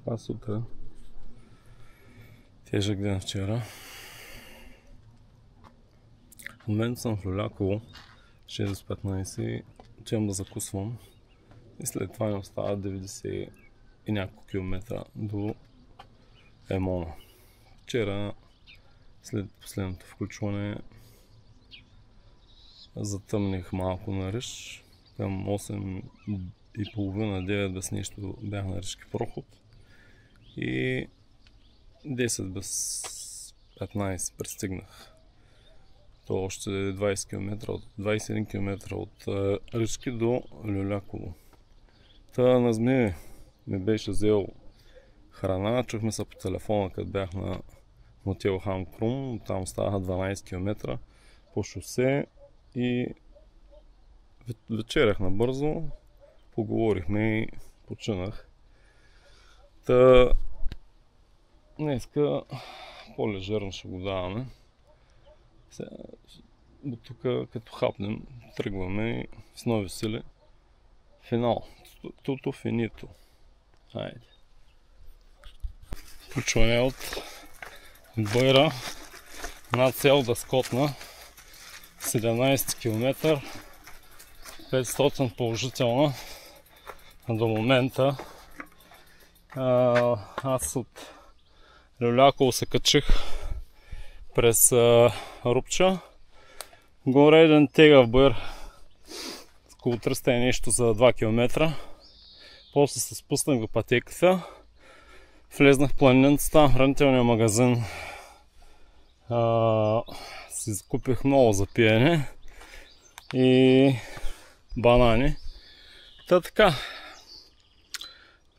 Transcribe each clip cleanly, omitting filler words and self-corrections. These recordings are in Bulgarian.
Каква сутрин? Тежък ден вчера. В момента съм в Люляково, 6:15 и отивам да закусвам. И след това ми остават 90 и няколко километра до Емона. Вчера, след последното включване, затъмних малко на Риш. Към 8:30-9 без нищо бях на Ришки проход. И 10 без 15 пристигнах. То още 21 км от Ришки до Люляково. Та Назми ми беше взел храна, чухме се по телефона, като бях на мотел Хамкрум, там ставаха 12 км по шосе и вечерях набързо, поговорихме и починах. Та днеска по-лежерно ще го даваме. Сега, от тук като хапнем, тръгваме с нови сили. Финал. Туто финито. Хайде. Включване от Бойра на цел да скотна 17 км, 500 положителна до момента. Аз от Люляково се качих през Рупча. Горе един тегав бър с около 300 и нещо за 2 км. После се спуснах до пътеката. Влезнах в планинцата, хранителния магазин. Си закупих много за пиене и банани. Та така.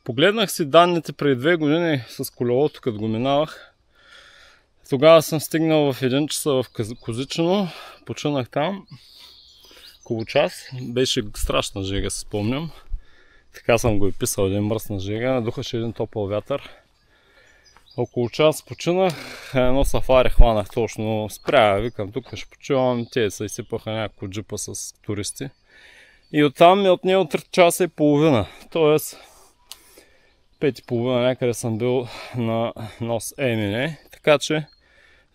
Погледнах си данните преди 2 години с колелото, като го минавах. Тогава съм стигнал в 1 часа в Козичено. Починах там около час. Беше страшна жега, си спомням. Така съм го и писал, един мръсна жега. Духаше един топъл вятър. Около час починах. Едно сафари хванах точно. Спря, викам, тук ще почивам. Те се изсипаха някакво джипа с туристи. И оттам ми отнело 3 часа и половина. Тоест 5:30 някъде съм бил на нос Емине. Така че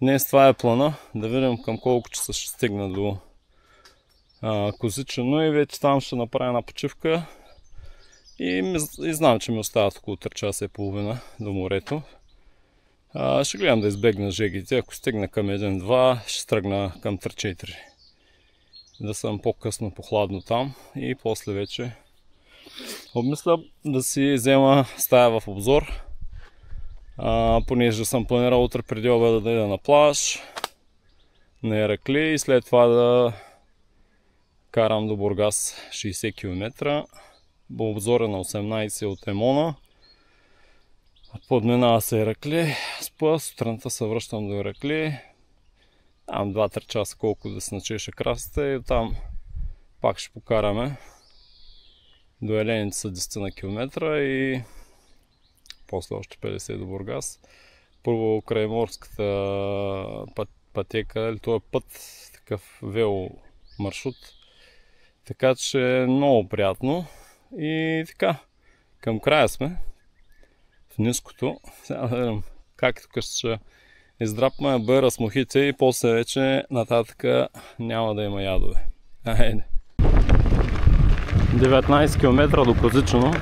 днес това е плана. Да видим към колко часа ще стигна до Козичено и вече там ще направя една почивка. И знам, че ми остават около 3 часа и половина до морето. Ще гледам да избегна жегите. Ако стигна към 1-2, ще тръгна към 3-4. Да съм по-късно по-хладно там и после вече обмисля да си взема стая в обзор. Понеже съм планирал утре преди обеда да ида на плаж, на Иракли и след това да карам до Бургас 60 км. Обзора на 18 от Емона. Подминава се Иракли. Спа, сутринта се връщам до Иракли. Там 2-3 часа колко да се начеше красата и оттам пак ще покараме до Еленица 10 на км и после още 50 до Бургас. Първо крайморската пътека, или това е път, такъв вело маршрут. Така че е много приятно. И така, към края сме. В ниското. Сега да видим как тук ще издрапваме бъра с мухите и после вече нататък няма да има ядове. Айде! 19 км до Козичено.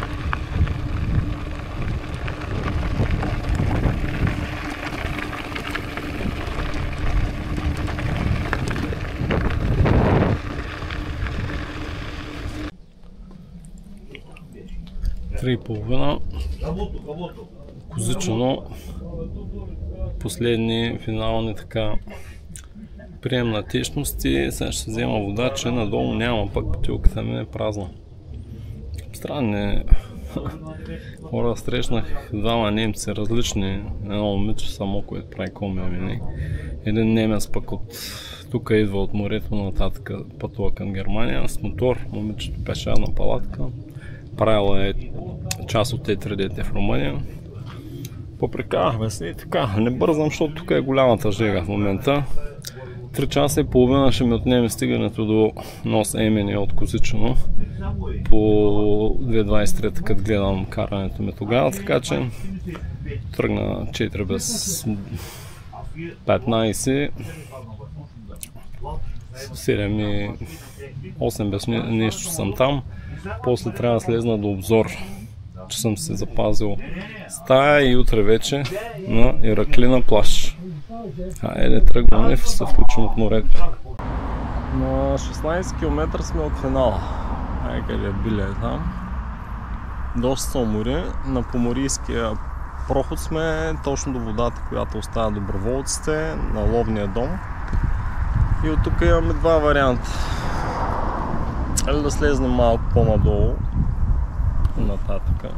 Три и половина. Козичено. Последни финални така прием на течности. Сега ще взема вода, че надолу няма, пък бутилката ми е празна. Странни хора срещнах, двама немци различни, едно момиче само, което прави коми. Един немец пък от тук идва от морето нататък, пътува към Германия с мотор, момичето пешадна палатка, правила е част от T3D в Румъния. Попрекавахме се и така, не бързам, защото тук е голямата жега в момента. 3 часа и половина ще ми отнеме стигането до Нос Емени от Козичено по 2023, като гледам карането ми тогава, така че тръгна 4 без 15, 7 и 8 без нещо съм там. После трябва да слезна до обзор, че съм се запазил стая и утре вече на Ираклина плаж. Айде тръгваме, се включим от морето. На 16 км сме от финала. Къде Биле е там. Доста се умори. На Поморийския проход сме, точно до водата, която оставя доброволците, на ловния дом. И от тук имаме два варианта. Или да слезнем малко по-надолу, нататъка,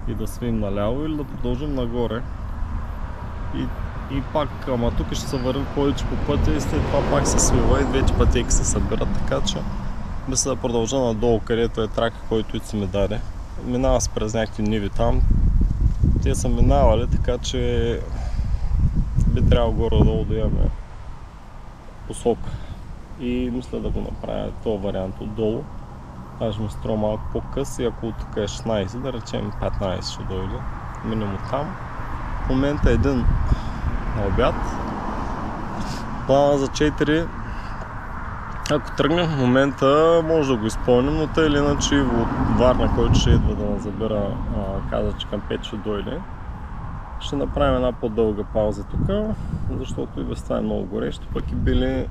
и да свим наляво, или да продължим нагоре. И пак, ама тук ще се върви повече по пътя и след това пак се свива и двете пътеки се събират, така че мисля да продължа надолу, където е трака, който си ми даде. Минава се през някакви ниви там. Те са минавали, така че би трябвало горе-долу да имаме посока. И мисля да го направя този вариант отдолу. Даже ми струва малко по-къс и ако тук е 16, да речем 15 ще дойде. Минем от там. В момента е един на обяд. Плана за 4. Ако тръгнем в момента, може да го изпълним, но тъй или иначе от Варна, който ще идва да нас забира, каза, че към 5 ще дойде. Ще направим една по-дълга пауза тук, защото и без това е много горещо, пък и били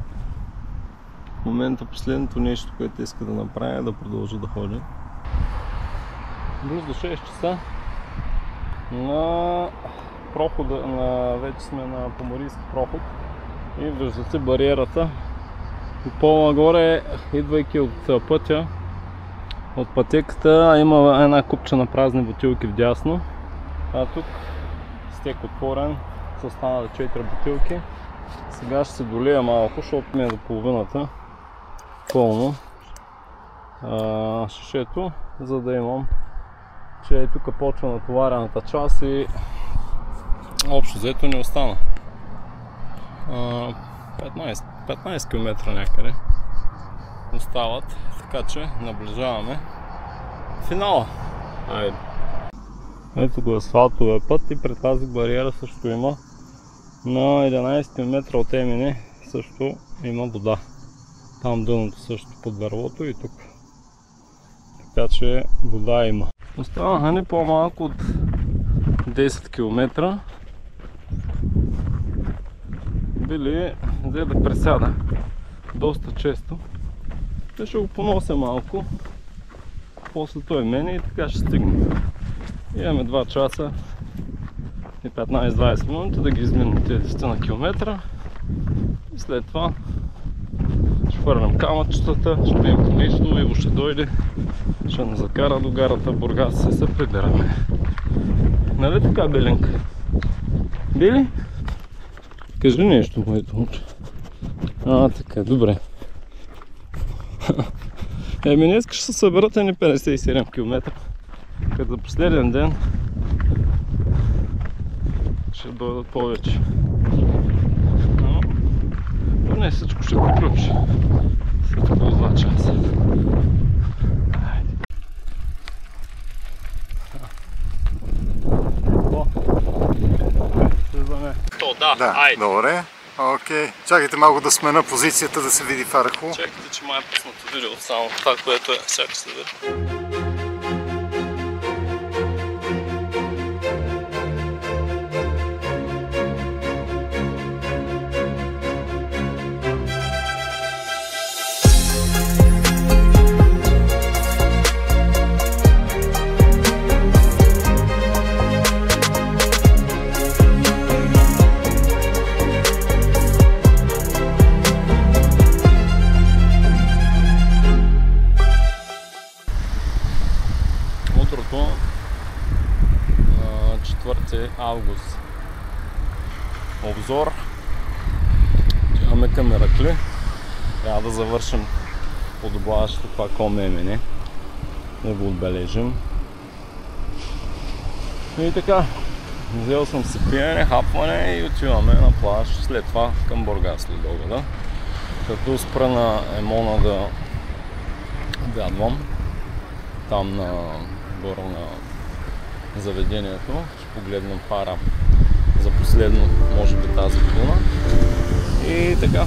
в момента последното нещо, което иска да направя, е да продължа да ходя. Близо до 6 часа на прохода, вече сме на Поморийски проход и виждате бариерата. По-нагоре, идвайки от пътя, от пътеката, има една купча на празни бутилки вдясно. А тук стек отворен, са останали 4 бутилки. Сега ще се долия малко, защото ми е до половината пълно шишето, за да имам, че тук почва натоварената част и общо взето не остана. 15 км някъде остават, така че наближаваме финала. Айде. Ето го асфалтовия път и пред тази бариера също има. На 11 км от Емени също има вода. Там дъното също под дървото и тук. Така че вода има. Оставаха ни по-малко от 10 км. Били взе да пресяда доста често. Ще го понося малко. После той мене и така ще стигнем. Имаме 2 часа и 15-20 минути да ги изминем тези 10 на километра. И след това ще хвърлям камъчетата, ще пием по нещо, Иво ще дойде, ще ни закара до гарата Бургас и се прибираме. Нали така, Белинка? Били? Кажи нещо, моето момче. Така, добре. Еми, днес ще се съберат едни 57 км. Като за последен ден ще дойдат повече. Но не всичко ще приключи. След около 2 часа. Да, добре. Окей. Чакайте малко да смена позицията, да се види върху. Чакайте, че май е пуснато видео само това, което е. Чакай се да види. Утрото на 4 август. Обзор. Имаме към Иракли. Трябва да завършим подобаващото това Ком Емени. Да го отбележим. И така, Взел съм си пиене, хапване и отиваме на плаж, след това към Бургас след обеда. Като спра на Емона да обядвам, там на горе на заведението, ще погледнем Хара за последно, може би тази година. И така.